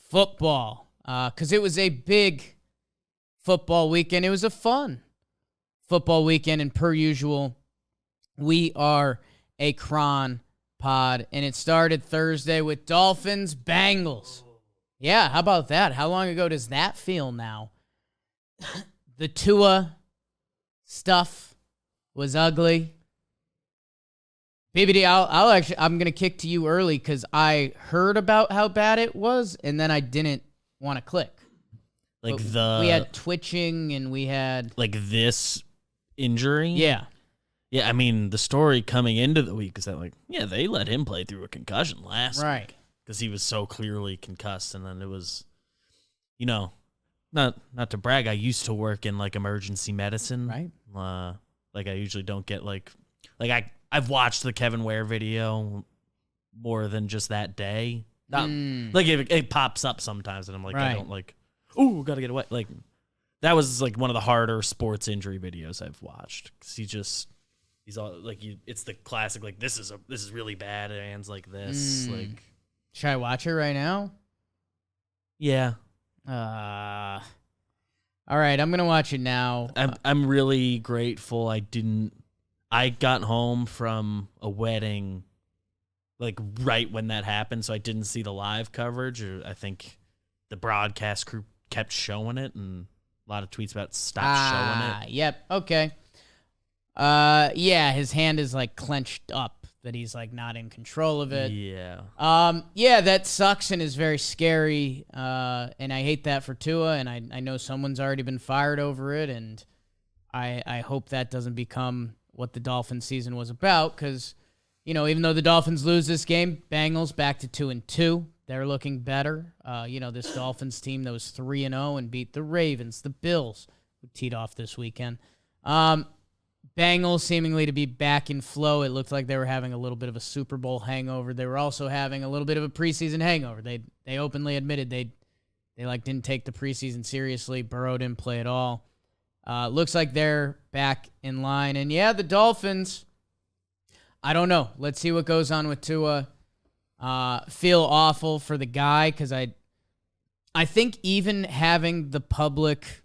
football, because it was a big football weekend. It was a fun football weekend, and per usual, we are a Cron pod, and it started Thursday with Dolphins Bengals. Yeah, how about that? How long ago does that feel now? The Tua stuff was ugly. BBD, I'm gonna kick to you early because I heard about how bad it was, and then I didn't want to click. Like we had twitching, and we had this injury. Yeah. I mean, the story coming into the week is that they let him play through a concussion last week because he was so clearly concussed, and then it was, not to brag, I used to work in emergency medicine, right? I usually don't get I've watched the Kevin Ware video more than just that day. Not, it pops up sometimes, and I'm I don't gotta get away. That was one of the harder sports injury videos I've watched because he's all it's the classic this is really bad. Hands like this. Should I watch it right now? Yeah. All right, I'm gonna watch it now. I'm really grateful I got home from a wedding right when that happened, so I didn't see the live coverage. Or I think the broadcast crew kept showing it, and a lot of tweets about stop showing it. Yep. Okay. Yeah, his hand is clenched up, that he's not in control of it. Yeah. Yeah, that sucks and is very scary. And I hate that for Tua, and I know someone's already been fired over it, and I hope that doesn't become what the Dolphins season was about, because, even though the Dolphins lose this game, Bengals back to 2-2. They're looking better. This Dolphins team that was 3-0 and beat the Ravens, the Bills, who teed off this weekend. Bengals seemingly to be back in flow. It looked like they were having a little bit of a Super Bowl hangover. They were also having a little bit of a preseason hangover. They openly admitted they didn't take the preseason seriously. Burrow didn't play at all. Looks like they're back in line. And yeah, the Dolphins, I don't know. Let's see what goes on with Tua. Feel awful for the guy, because I think even having the public,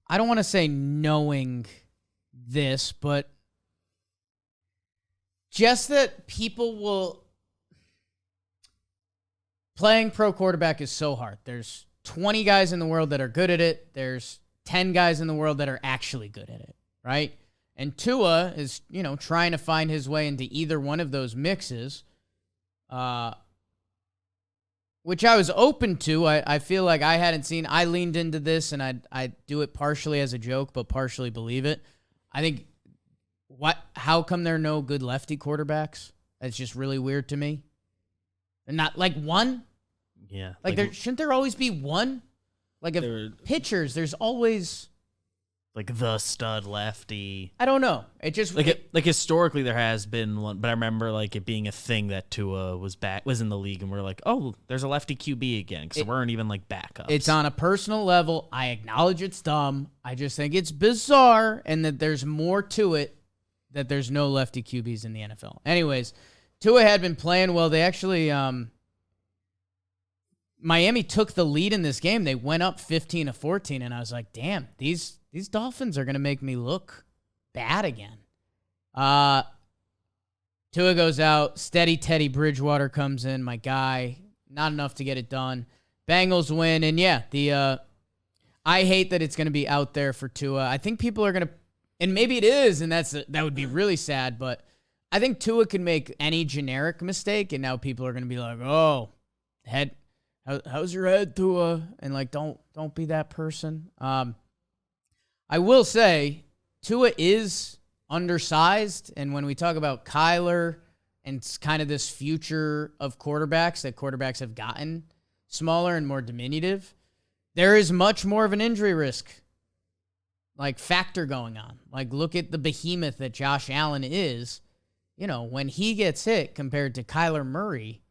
I don't want to say knowing this, but just that people will, playing pro quarterback is so hard. There's 20 guys in the world that are good at it. There's 10 guys in the world that are actually good at it, right? And Tua is, trying to find his way into either one of those mixes, which I was open to. I feel like I leaned into this, and I do it partially as a joke, but partially believe it. I think, how come there are no good lefty quarterbacks? That's just really weird to me. And not one? Yeah. Shouldn't there always be one? Pitchers, there's always the stud lefty. I don't know. It just historically there has been one, but I remember it being a thing that Tua was in the league, and we're oh, there's a lefty QB again, because there weren't even backups. It's on a personal level. I acknowledge it's dumb. I just think it's bizarre, and that there's more to it, that there's no lefty QBs in the NFL. Anyways, Tua had been playing well. They actually Miami took the lead in this game. They went up 15-14, and I was like, damn, these Dolphins are going to make me look bad again. Tua goes out. Steady Teddy Bridgewater comes in, my guy. Not enough to get it done. Bengals win, and yeah, I hate that it's going to be out there for Tua. I think people are going to, and maybe it is, and that would be really sad, but I think Tua can make any generic mistake, and now people are going to be like, oh, how's your head, Tua? And don't be that person. I will say, Tua is undersized, and when we talk about Kyler and kind of this future of quarterbacks, that quarterbacks have gotten smaller and more diminutive, there is much more of an injury risk factor going on. Look at the behemoth that Josh Allen is. When he gets hit compared to Kyler Murray,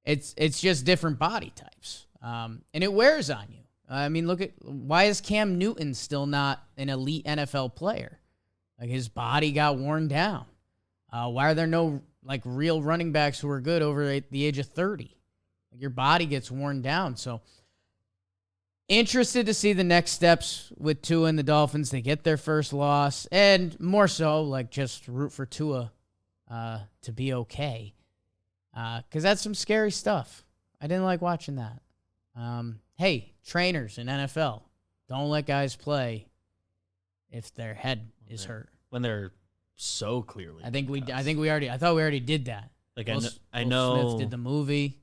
it's just different body types. And it wears on you. I mean, why is Cam Newton still not an elite NFL player? His body got worn down. Why are there no real running backs who are good over the age of 30? Your body gets worn down. So interested to see the next steps with Tua and the Dolphins. They get their first loss, and more so, like, just root for Tua to be okay, because that's some scary stuff. I didn't like watching that. Hey, trainers in NFL, don't let guys play if their head is hurt when they're so clearly. I thought we already did that. Like, Will Smith did the movie.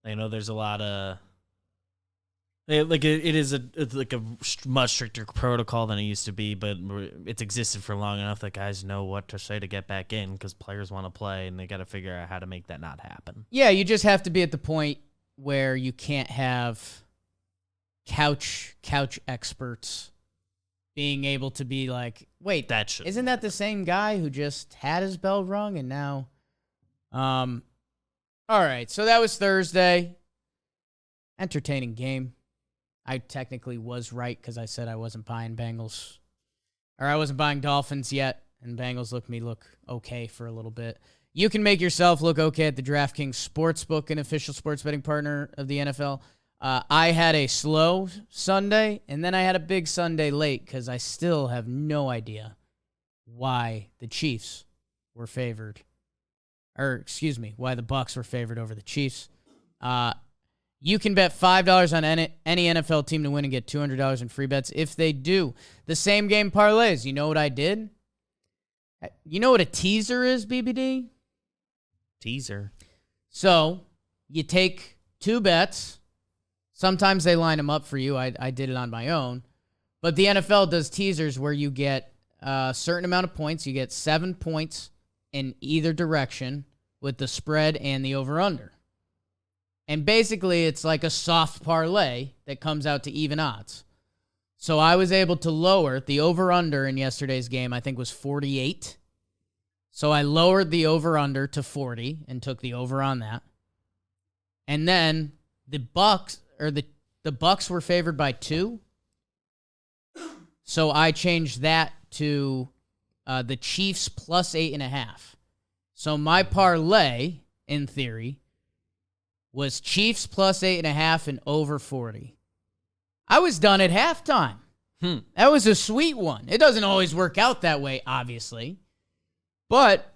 I know there's a lot of it's a much stricter protocol than it used to be, but it's existed for long enough that guys know what to say to get back in, because players want to play and they got to figure out how to make that not happen. Yeah, you just have to be at the point where you can't have couch experts being able to be like, wait, isn't that the same guy who just had his bell rung and now all right, so that was Thursday. Entertaining game. I technically was right because I said I wasn't buying Bengals. Or I wasn't buying Dolphins yet, and Bengals look okay for a little bit. You can make yourself look okay at the DraftKings Sportsbook, an official sports betting partner of the NFL. I had a slow Sunday, and then I had a big Sunday late because I still have no idea why the Chiefs were favored. Why the Bucs were favored over the Chiefs. You can bet $5 on any NFL team to win and get $200 in free bets if they do. The same game parlays. You know what I did? You know what a teaser is, BBD? Teaser. So you take two bets. Sometimes they line them up for you. I did it on my own. But the NFL does teasers where you get a certain amount of points. You get 7 points in either direction with the spread and the over-under. And basically, it's like a soft parlay that comes out to even odds. So I was able to lower the over-under in yesterday's game, I think was 48. So I lowered the over-under to 40 and took the over on that. And then the Bucs were favored by 2. So I changed that to the Chiefs plus 8.5. So my parlay, in theory, was Chiefs plus 8.5 and over 40. I was done at halftime. That was a sweet one. It doesn't always work out that way, obviously. But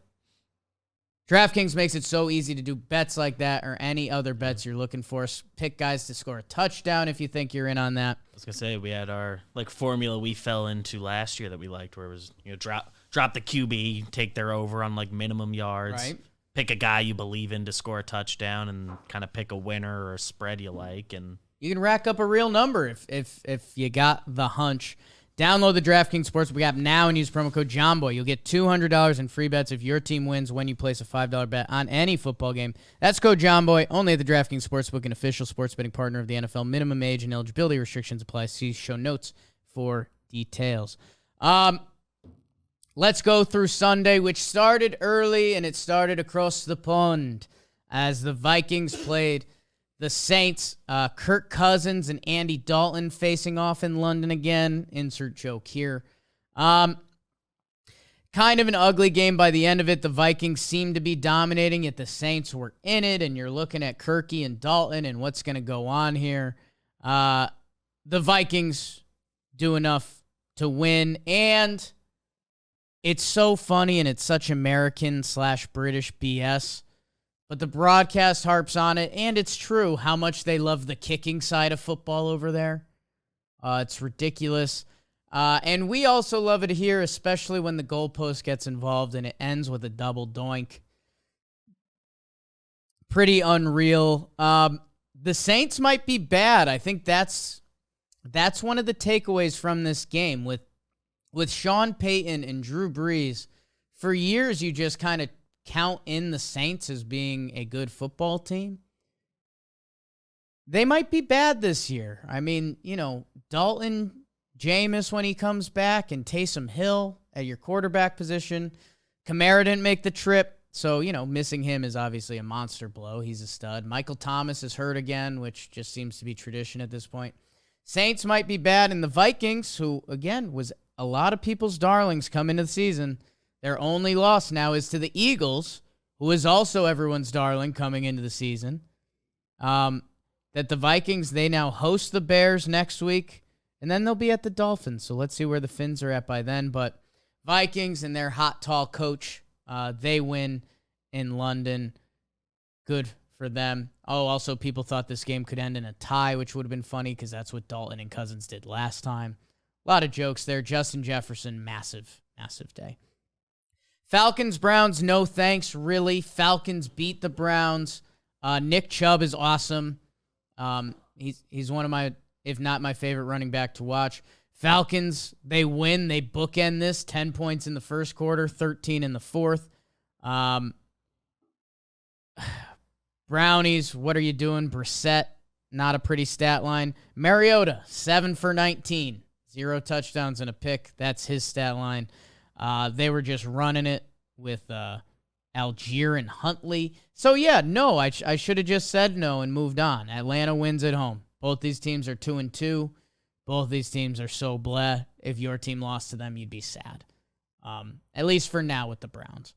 DraftKings makes it so easy to do bets like that or any other bets you're looking for. Pick guys to score a touchdown if you think you're in on that. I was going to say, we had our formula we fell into last year that we liked, where it was, drop the QB, take their over on minimum yards. Right. Pick a guy you believe in to score a touchdown, and kind of pick a winner or a spread you like, and you can rack up a real number if you got the hunch. Download the DraftKings Sportsbook app now and use promo code JOHNBOY. You'll get $200 in free bets if your team wins when you place a $5 bet on any football game. That's code JOHNBOY, only at the DraftKings Sportsbook, an official sports betting partner of the NFL. Minimum age and eligibility restrictions apply. See show notes for details. Let's go through Sunday, which started early, and it started across the pond as the Vikings played the Saints. Kirk Cousins and Andy Dalton facing off in London again. Insert joke here. Kind of an ugly game by the end of it. The Vikings seemed to be dominating, yet the Saints were in it, and you're looking at Kirky and Dalton and what's going to go on here. The Vikings do enough to win, and it's so funny, and it's such American/British BS, but the broadcast harps on it, and it's true how much they love the kicking side of football over there. It's ridiculous. And we also love it here, especially when the goalpost gets involved and it ends with a double doink. Pretty unreal. The Saints might be bad. I think that's one of the takeaways from this game. With Sean Payton and Drew Brees, for years you just kind of count in the Saints as being a good football team. They might be bad this year. I mean, Dalton, Jameis when he comes back, and Taysom Hill at your quarterback position. Kamara didn't make the trip, so, missing him is obviously a monster blow. He's a stud. Michael Thomas is hurt again, which just seems to be tradition at this point. Saints might be bad, and the Vikings, who, again, was a lot of people's darlings come into the season, their only loss now is to the Eagles, who is also everyone's darling coming into the season. that the Vikings, they now host the Bears next week, and then they'll be at the Dolphins. So let's see where the Fins are at by then. But Vikings and their hot, tall coach, they win in London. Good for them. Oh, also, people thought this game could end in a tie, which would have been funny because that's what Dalton and Cousins did last time. A lot of jokes there. Justin Jefferson, massive, massive day. Falcons, Browns, no thanks, really. Falcons beat the Browns. Nick Chubb is awesome. He's one of my, if not my favorite running back to watch. Falcons, they win. They bookend this. 10 points in the first quarter, 13 in the fourth. Brownies, what are you doing? Brissett, not a pretty stat line. Mariota, 7 for 19. 0 touchdowns and a pick. That's his stat line. They were just running it with Algier and Huntley. So, yeah, no, I should have just said no and moved on. Atlanta wins at home. Both these teams are 2-2. Both these teams are so bleh. If your team lost to them, you'd be sad. At least for now with the Browns.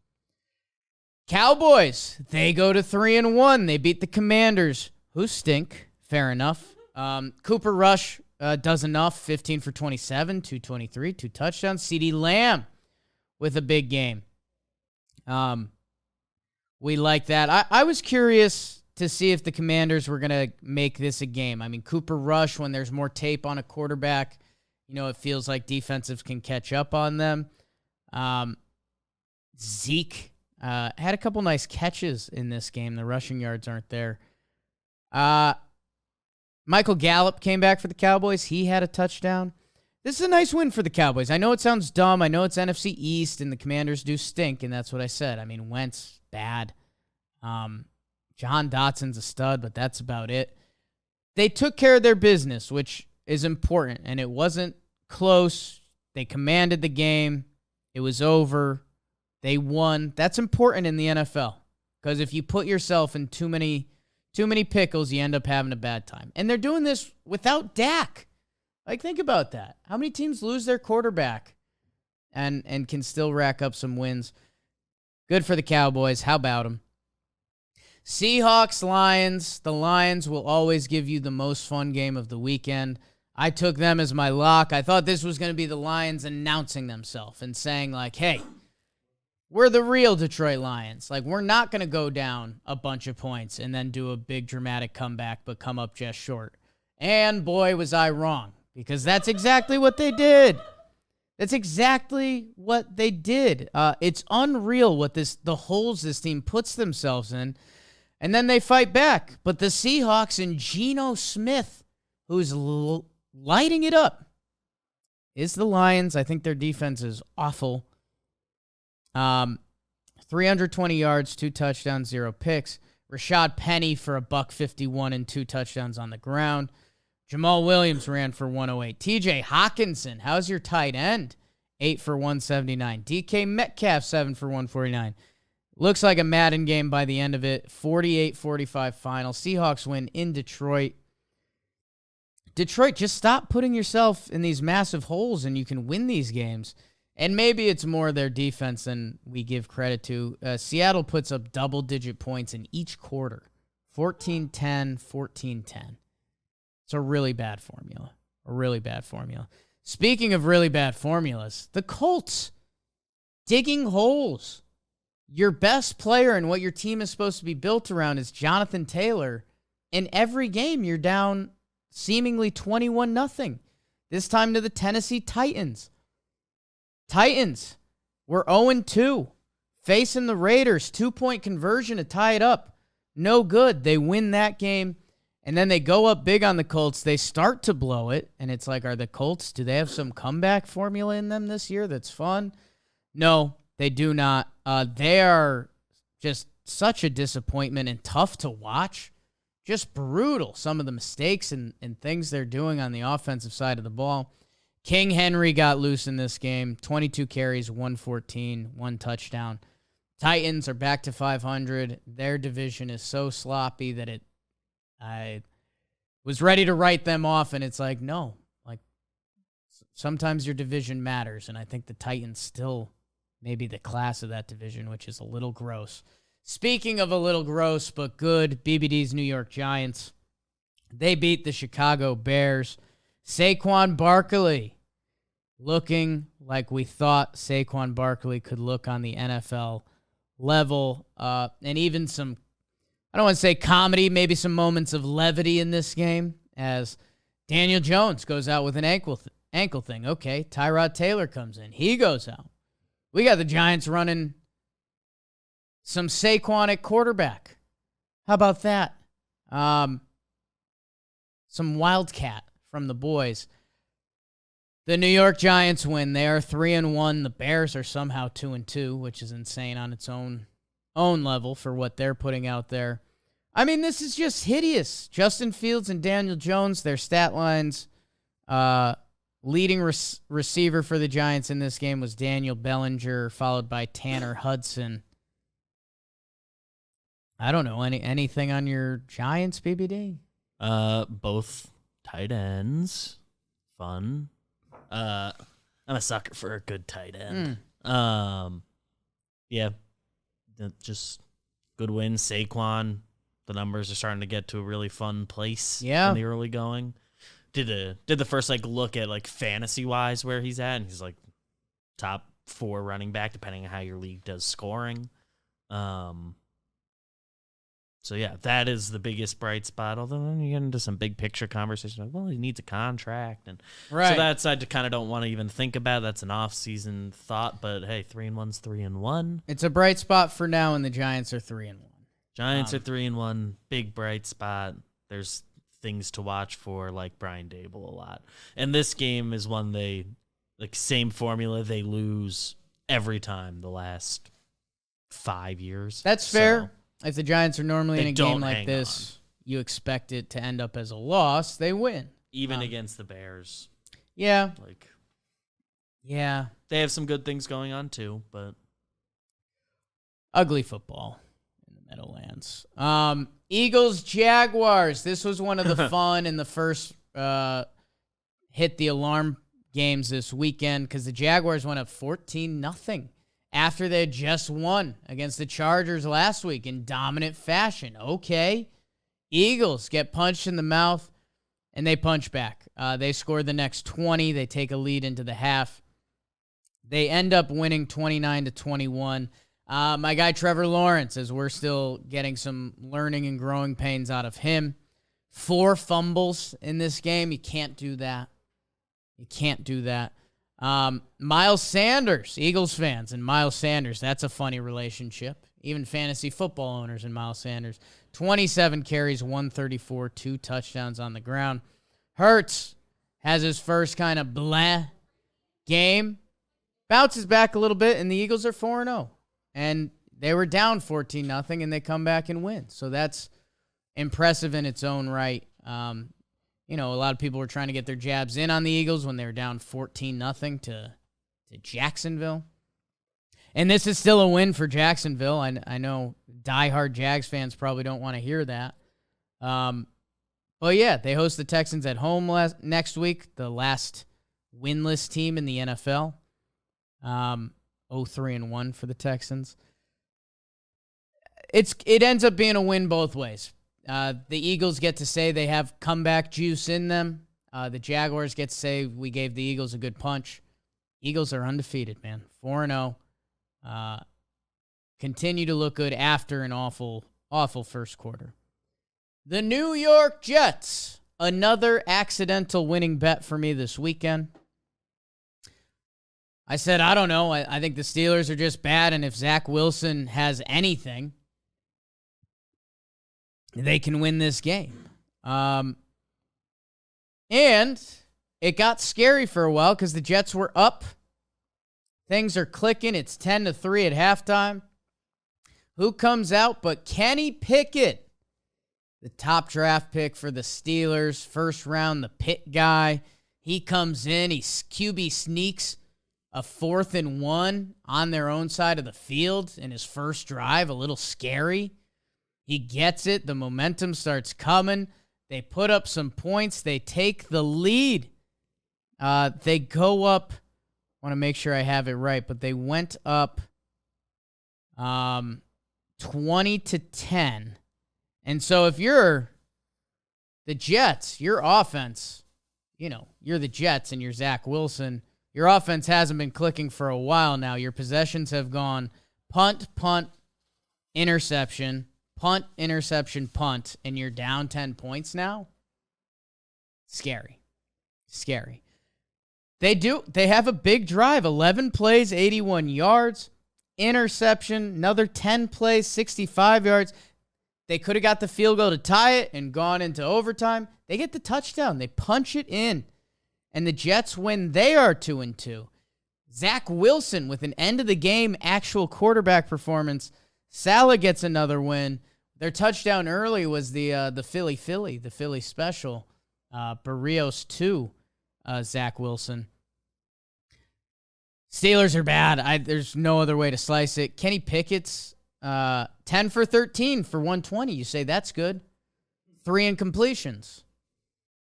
Cowboys, they go to 3-1. They beat the Commanders, who stink. Fair enough. Cooper Rush does enough. 15 for 27, 223, 2 touchdowns. CeeDee Lamb with a big game. We like that. I was curious to see if the Commanders were going to make this a game. I mean, Cooper Rush, when there's more tape on a quarterback, it feels like defensives can catch up on them. Zeke had a couple nice catches in this game. The rushing yards aren't there. Michael Gallup came back for the Cowboys. He had a touchdown. This is a nice win for the Cowboys. I know it sounds dumb. I know it's NFC East, and the Commanders do stink, and that's what I said. I mean, Wentz, bad. John Dotson's a stud, but that's about it. They took care of their business, which is important, and it wasn't close. They commanded the game. It was over. They won. That's important in the NFL, because if you put yourself in too many pickles, you end up having a bad time. And they're doing this without Dak. Like, think about that. How many teams lose their quarterback and can still rack up some wins? Good for the Cowboys. How about them? Seahawks, Lions. The Lions will always give you the most fun game of the weekend. I took them as my lock. I thought this was going to be the Lions announcing themselves and saying, like, hey, we're the real Detroit Lions. Like, we're not going to go down a bunch of points and then do a big dramatic comeback but come up just short. And boy, was I wrong, because that's exactly what they did. That's exactly what they did. It's unreal what the holes this team puts themselves in, and then they fight back. But the Seahawks and Geno Smith, who's lighting it up, is the Lions. I think their defense is awful. 320 yards, 2 touchdowns, 0 picks. Rashad Penny for $151 and 2 touchdowns on the ground. Jamal Williams ran for 108. TJ Hawkinson, how's your tight end? 8 for 179. DK Metcalf, 7 for 149. Looks like a Madden game by the end of it. 48-45 final. Seahawks win in Detroit. Detroit, just stop putting yourself in these massive holes and you can win these games. And maybe it's more their defense than we give credit to. Seattle puts up double-digit points in each quarter. 14-10, 14-10. It's a really bad formula. A really bad formula. Speaking of really bad formulas, the Colts digging holes. Your best player and what your team is supposed to be built around is Jonathan Taylor. In every game, you're down seemingly 21-0. This time to the Tennessee Titans. Titans were 0-2. Facing the Raiders, 2-point conversion to tie it up. No good. They win that game. And then they go up big on the Colts. They start to blow it. And it's like, are the Colts, do they have some comeback formula in them this year that's fun? No, they do not. They are just such a disappointment and tough to watch. Just brutal, some of the mistakes and things they're doing on the offensive side of the ball. King Henry got loose in this game. 22 carries, 114, 1 touchdown. Titans are back to 500. Their division is so sloppy that I was ready to write them off, and it's like, no. Like, sometimes your division matters, and I think the Titans still may be the class of that division, which is a little gross. Speaking of a little gross but good, BBD's New York Giants. They beat the Chicago Bears. Saquon Barkley looking like we thought Saquon Barkley could look on the NFL level. And even some, I don't want to say comedy, maybe some moments of levity in this game as Daniel Jones goes out with an ankle thing. Okay, Tyrod Taylor comes in. He goes out. We got the Giants running some Saquon at quarterback. How about that? Some Wildcat from the boys. The New York Giants win. They are 3-1. The Bears are somehow 2-2, which is insane on its own level for what they're putting out there. I mean, this is just hideous. Justin Fields and Daniel Jones, their stat lines. Leading receiver for the Giants in this game was Daniel Bellinger, followed by Tanner Hudson. I don't know. Anything on your Giants, BBD? Both tight ends. Fun. I'm a sucker for a good tight end. Yeah. Just good win. Saquon. The numbers are starting to get to a really fun place in the early going. Did the first look at fantasy wise where he's at, and he's top 4 running back depending on how your league does scoring. So yeah, that is the biggest bright spot. Although then you get into some big picture conversation well, he needs a contract, and so that's I kind of don't want to even think about. That's an off season thought, but hey, 3-1's 3-1. It's a bright spot for now, and the Giants are 3-1. Giants are 3-1, big bright spot. There's things to watch for, like Brian Dable a lot. And this game is one they, same formula, they lose every time the last 5 years. That's fair. If the Giants are normally in a game like this, you expect it to end up as a loss. They win. Even against the Bears. Yeah. Yeah. They have some good things going on too, but ugly football in the Meadowlands. Eagles, Jaguars. This was one of the fun in the first hit the alarm games this weekend because the Jaguars went up 14-0 after they had just won against the Chargers last week in dominant fashion. Okay. Eagles get punched in the mouth, and they punch back. They scored the next 20. They take a lead into the half. They end up winning 29-21. My guy Trevor Lawrence, as we're still getting some learning and growing pains out of him. 4 fumbles in this game. You can't do that. You can't do that. Miles Sanders, Eagles fans and Miles Sanders, that's a funny relationship. Even fantasy football owners and Miles Sanders. 27 carries, 134, 2 touchdowns on the ground. Hurts has his first kind of blah game. Bounces back a little bit, and the Eagles are 4-0. And they were down 14-0, and they come back and win. So that's impressive in its own right. A lot of people were trying to get their jabs in on the Eagles when they were down 14-0 to Jacksonville. And this is still a win for Jacksonville. I know diehard Jags fans probably don't want to hear that. But yeah, they host the Texans at home next week, the last winless team in the NFL. 0-3-1 for the Texans. It ends up being a win both ways. The Eagles get to say they have comeback juice in them. The Jaguars get to say we gave the Eagles a good punch. Eagles are undefeated, man. 4-0. Continue to look good after an awful, awful first quarter. The New York Jets. Another accidental winning bet for me this weekend. I said, I don't know. I think the Steelers are just bad, and if Zach Wilson has anything, they can win this game. And it got scary for a while because the Jets were up. Things are clicking. It's 10-3 at halftime. Who comes out but Kenny Pickett, the top draft pick for the Steelers, first round, the Pitt guy. He comes in. He QB sneaks a 4th and 1 on their own side of the field in his first drive. A little scary. He gets it. The momentum starts coming. They put up some points. They take the lead. They go up. I want to make sure I have it right, but they went up 20-10. And so if you're the Jets, your offense, you're the Jets and you're Zach Wilson, your offense hasn't been clicking for a while now. Your possessions have gone punt, interception, punt, interception, punt, and you're down 10 points now. Scary. They have a big drive, 11 plays, 81 yards, interception, another 10 plays, 65 yards. They could have got the field goal to tie it and gone into overtime. They get the touchdown. They punch it in. And the Jets win. They are 2-2. Zach Wilson with an end-of-the-game actual quarterback performance. Salah gets another win. Their touchdown early was the Philly special. Barrios to Zach Wilson. Steelers are bad. There's no other way to slice it. Kenny Pickett's 10 for 13 for 120. You say that's good. 3 incompletions.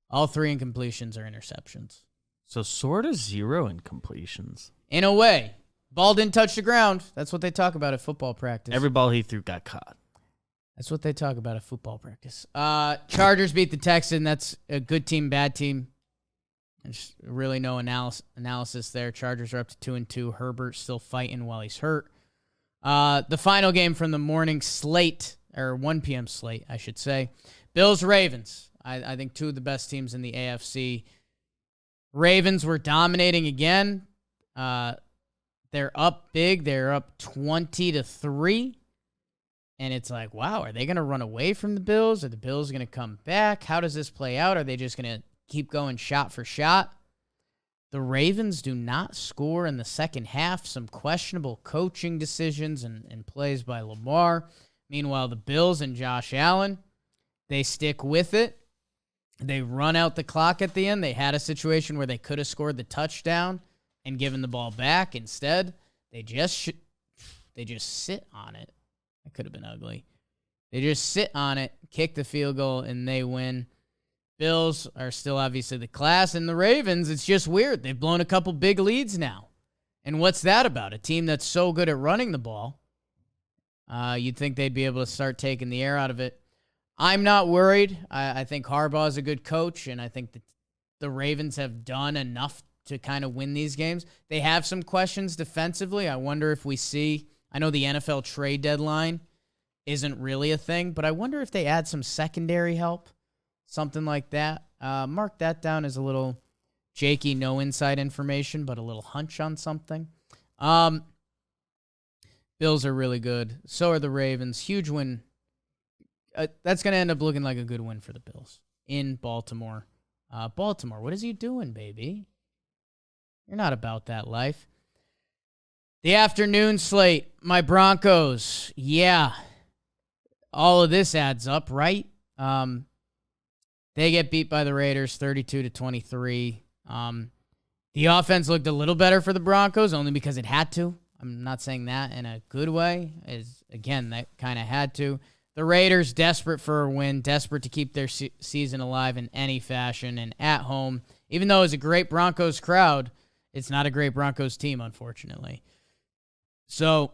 All 3 incompletions are interceptions. So sort of 0 incompletions. In a way. Ball didn't touch the ground. That's what they talk about at football practice. Every ball he threw got caught. That's what they talk about at football practice. Chargers beat the Texans. That's a good team, bad team. There's really no analysis there. Chargers are up to 2-2. Herbert's still fighting while he's hurt. The final game from the morning slate, or 1 p.m. slate, I should say. Bills-Ravens. I think 2 of the best teams in the AFC. Ravens were dominating again. They're up big. They're up 20-3. And it's like, wow, are they going to run away from the Bills? Are the Bills going to come back? How does this play out? Are they just going to keep going shot for shot? The Ravens do not score in the second half. Some questionable coaching decisions and plays by Lamar. Meanwhile, the Bills and Josh Allen, they stick with it. They run out the clock at the end. They had a situation where they could have scored the touchdown and given the ball back. Instead, they just sit on it. That could have been ugly. They just sit on it, kick the field goal, and they win. Bills are still obviously the class, and the Ravens, it's just weird. They've blown a couple big leads now. And what's that about? A team that's so good at running the ball. You'd think they'd be able to start taking the air out of it. I'm not worried. I think Harbaugh is a good coach, and I think that the Ravens have done enough to kind of win these games. They have some questions defensively. I wonder if we see, I know the NFL trade deadline isn't really a thing, but I wonder if they add some secondary help, something like that. Mark that down as a little Jakey, no inside information, but a little hunch on something. Bills are really good. So are the Ravens. Huge win. That's going to end up looking like a good win for the Bills in Baltimore. Baltimore, what is you doing, baby? You're not about that life. The afternoon slate, my Broncos. Yeah. All of this adds up, right? They get beat by the Raiders 32-23. The offense looked a little better for the Broncos only because it had to. I'm not saying that in a good way. Again, that kind of had to. The Raiders, desperate for a win, desperate to keep their season alive in any fashion, and at home, even though it's a great Broncos crowd, it's not a great Broncos team, unfortunately. So,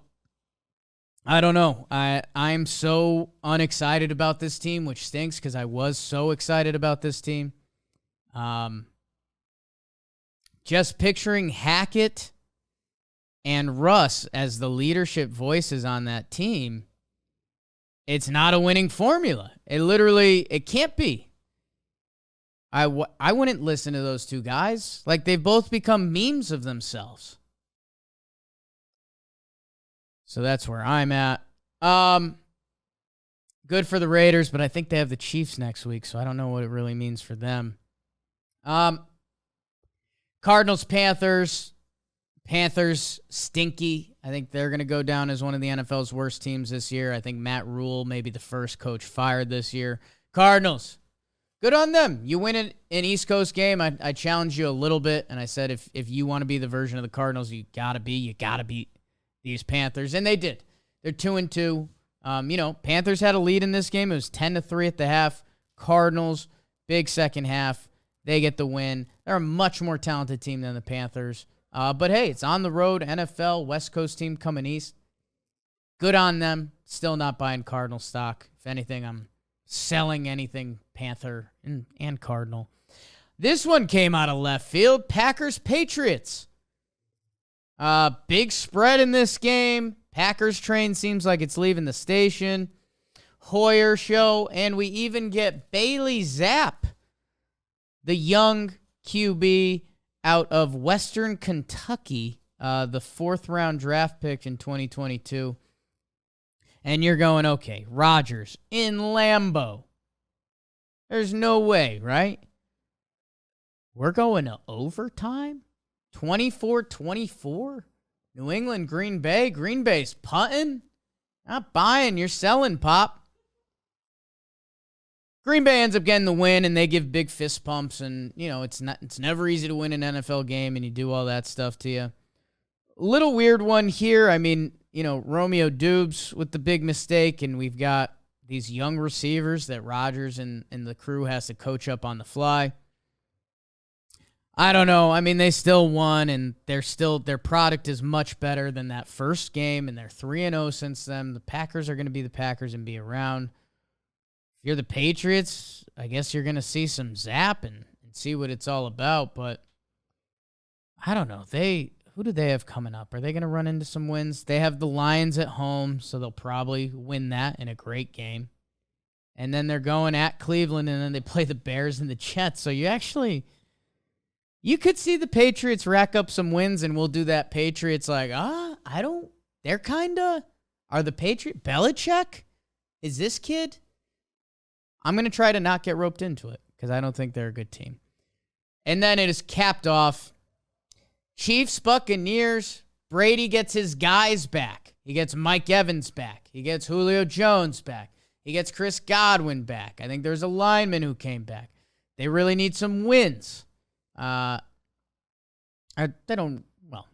I don't know. I'm so unexcited about this team, which stinks because I was so excited about this team. Just picturing Hackett and Russ as the leadership voices on that team, it's not a winning formula. It can't be. I wouldn't listen to those two guys. Like, they've both become memes of themselves. So that's where I'm at. Good for the Raiders, but I think they have the Chiefs next week, so I don't know what it really means for them. Cardinals, Panthers. Panthers, stinky. I think they're going to go down as one of the NFL's worst teams this year. I think Matt Rule may be the first coach fired this year. Cardinals, good on them. You win an East Coast game. I challenged you a little bit, and I said if you want to be the version of the Cardinals, you got to beat these Panthers, and they did. They're 2-2. Panthers had a lead in this game. It was 10-3 at the half. Cardinals, big second half. They get the win. They're a much more talented team than the Panthers. But hey, it's on the road, NFL, West Coast team coming east. Good on them. still not buying Cardinal stock. If anything, I'm selling anything Panther and Cardinal. This one came out of left field. Packers-Patriots. Big spread in this game. Packers train seems like it's leaving the station. Hoyer show, and we even get Bailey Zapp, the young QB out of Western Kentucky, the 4th-round draft pick in 2022. And you're going, okay, Rodgers in Lambeau. There's no way, right? We're going to overtime? 24-24? New England, Green Bay. Green Bay's punting. Not buying. You're selling, Pop. Green Bay ends up getting the win, and they give big fist pumps. And, it's never easy to win an NFL game, and you do all that stuff to you. Little weird one here. I mean, Romeo Dubes with the big mistake, and we've got these young receivers that Rodgers and the crew has to coach up on the fly. I don't know. I mean, they still won, and their product is much better than that first game, and they're 3-0 since then. The Packers are going to be the Packers and be around. If you're the Patriots, I guess you're going to see some Zap and see what it's all about, but I don't know. Who do they have coming up? Are they going to run into some wins? They have the Lions at home, so they'll probably win that in a great game. And then they're going at Cleveland, and then they play the Bears and the Jets. So you could see the Patriots rack up some wins, and we'll do that Patriots are the Patriots, Belichick? Is this kid? I'm going to try to not get roped into it because I don't think they're a good team. And then it is capped off. Chiefs, Buccaneers. Brady gets his guys back. He gets Mike Evans back. He gets Julio Jones back. He gets Chris Godwin back. I think there's a lineman who came back. They really need some wins.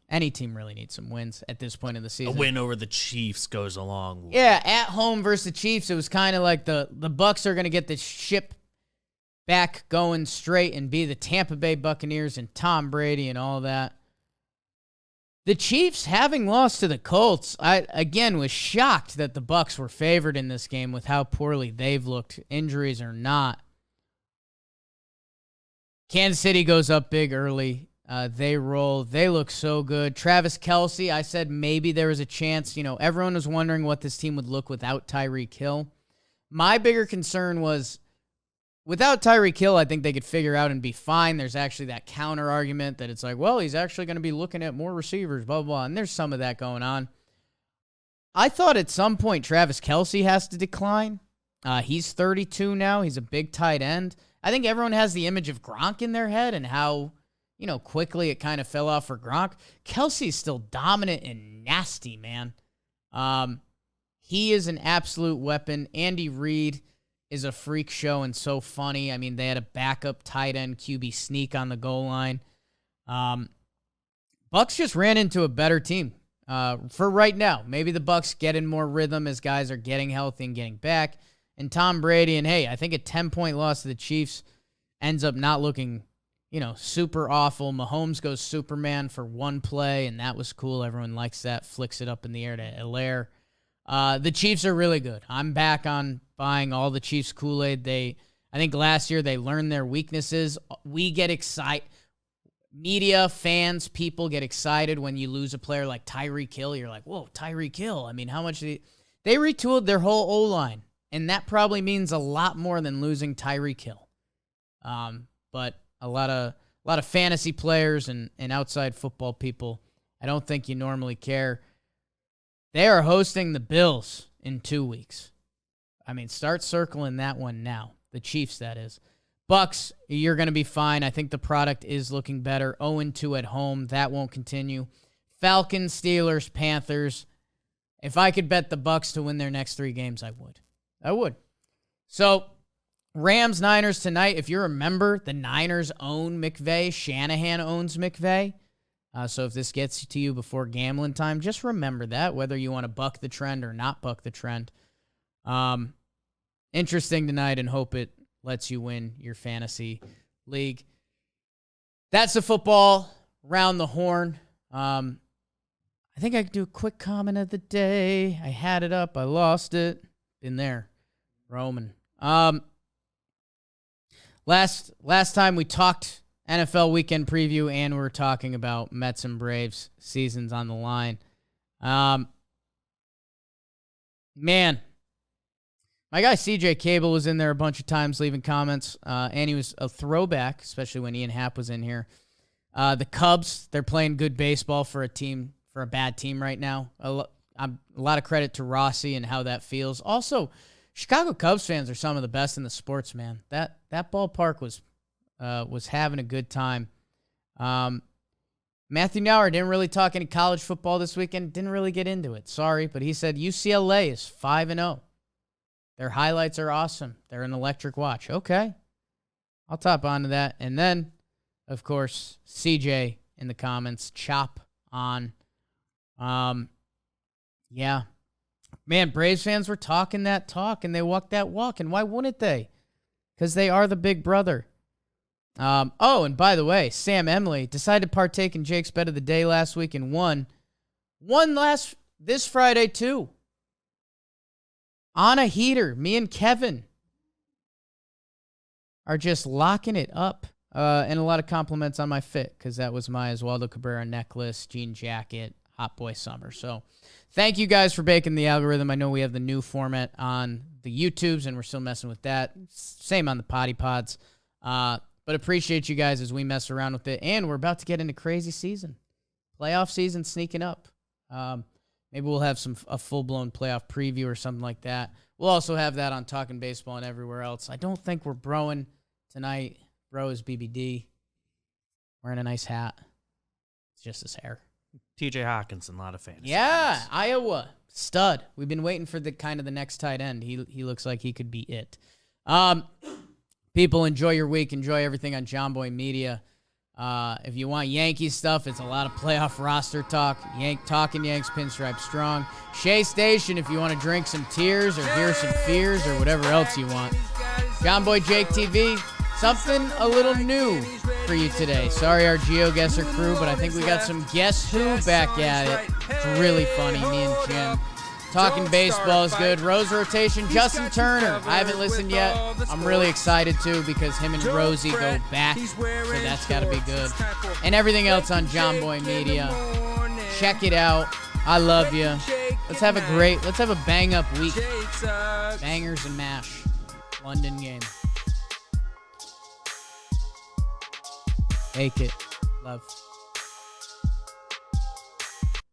Any team really needs some wins at this point in the season. A win over the Chiefs goes along. Yeah, at home versus the Chiefs, it was kind of like the Bucs are going to get the ship back going straight and be the Tampa Bay Buccaneers and Tom Brady and all that. The Chiefs, having lost to the Colts, I, again, was shocked that the Bucs were favored in this game with how poorly they've looked, injuries or not. Kansas City goes up big early. They roll. They look so good. Travis Kelce, I said maybe there was a chance. Everyone was wondering what this team would look without Tyreek Hill. My bigger concern was without Tyreek Hill, I think they could figure out and be fine. There's actually that counter argument that it's like, well, he's actually going to be looking at more receivers, blah, blah, blah. And there's some of that going on. I thought at some point Travis Kelce has to decline. He's 32 now. He's a big tight end. I think everyone has the image of Gronk in their head and how, quickly it kind of fell off for Gronk. Kelsey's still dominant and nasty, man. He is an absolute weapon. Andy Reid is a freak show and so funny. I mean, they had a backup tight end QB sneak on the goal line. Bucs just ran into a better team for right now. Maybe the Bucs get in more rhythm as guys are getting healthy and getting back. And Tom Brady, and hey, I think a 10-point loss to the Chiefs ends up not looking, super awful. Mahomes goes Superman for one play, and that was cool. Everyone likes that. Flicks it up in the air to Hilaire. The Chiefs are really good. I'm back on buying all the Chiefs Kool-Aid. I think last year they learned their weaknesses. We get excited. Media, fans, people get excited when you lose a player like Tyreek Hill. You're like, whoa, Tyreek Hill. I mean, how much they retooled their whole O-line. And that probably means a lot more than losing Tyreek Hill. But a lot of fantasy players and outside football people, I don't think you normally care. They are hosting the Bills in 2 weeks. I mean, start circling that one now. The Chiefs, that is. Bucks, you're going to be fine. I think the product is looking better. 0-2 at home. That won't continue. Falcons, Steelers, Panthers. If I could bet the Bucks to win their next 3 games, I would. So, Rams, Niners tonight. If you remember, the Niners own McVay. Shanahan owns McVay. So if this gets to you before gambling time, just remember that, whether you want to buck the trend or not buck the trend. Interesting tonight, and hope it lets you win your fantasy league. That's the football round the horn. I think I could do a quick comment of the day. I had it up. I lost it. Been there. Roman. Last time we talked NFL weekend preview, and we were talking about Mets and Braves seasons on the line. Man, my guy CJ Cable was in there a bunch of times leaving comments, and he was a throwback, especially when Ian Happ was in here. The Cubs, they're playing good baseball for a bad team right now. A lot of credit to Rossi and how that feels. Also, Chicago Cubs fans are some of the best in the sports, man. That ballpark was having a good time. Matthew Nauer didn't really talk any college football this weekend. Didn't really get into it. Sorry, but he said UCLA is 5-0. Their highlights are awesome. They're an electric watch. Okay. I'll top onto that. And then, of course, CJ in the comments, chop on. Yeah. Man, Braves fans were talking that talk, and they walked that walk, and why wouldn't they? Because they are the big brother. And by the way, Sam Emily decided to partake in Jake's Bet of the Day last week and won. Won this Friday, too. On a heater. Me and Kevin are just locking it up. And a lot of compliments on my fit, because that was my Oswaldo Cabrera necklace, jean jacket, Hot Boy Summer. So thank you guys for baking the algorithm. I know we have the new format on the YouTubes, and we're still messing with that. Same on the Potty Pods. But appreciate you guys as we mess around with it. And we're about to get into crazy season. Playoff season sneaking up. Maybe we'll have a full-blown playoff preview or something like that. We'll also have that on Talking Baseball and everywhere else. I don't think we're broing tonight. Bro is BBD. Wearing a nice hat. It's just his hair. TJ Hawkinson, a lot of fans. Yeah, Iowa. Stud. We've been waiting for the next tight end. He looks like he could be it. People, enjoy your week. Enjoy everything on John Boy Media. If you want Yankees stuff, it's a lot of playoff roster talk. Talking Yanks, Pinstripe Strong. Shea Station if you want to drink some tears or hear some fears or whatever else you want. John Boy Jake TV, something a little new for you today. Sorry our GeoGuessr crew, but I think we got some Guess Who back at it. It's really funny, me and Jim. Talking baseball is good. Rose rotation, Justin Turner. I haven't listened yet. I'm really excited to because him and Rosie go back, so that's got to be good. And everything else on John Boy Media. Check it out. I love you. Let's have a bang up week. Bangers and mash. London game. Take it. Love.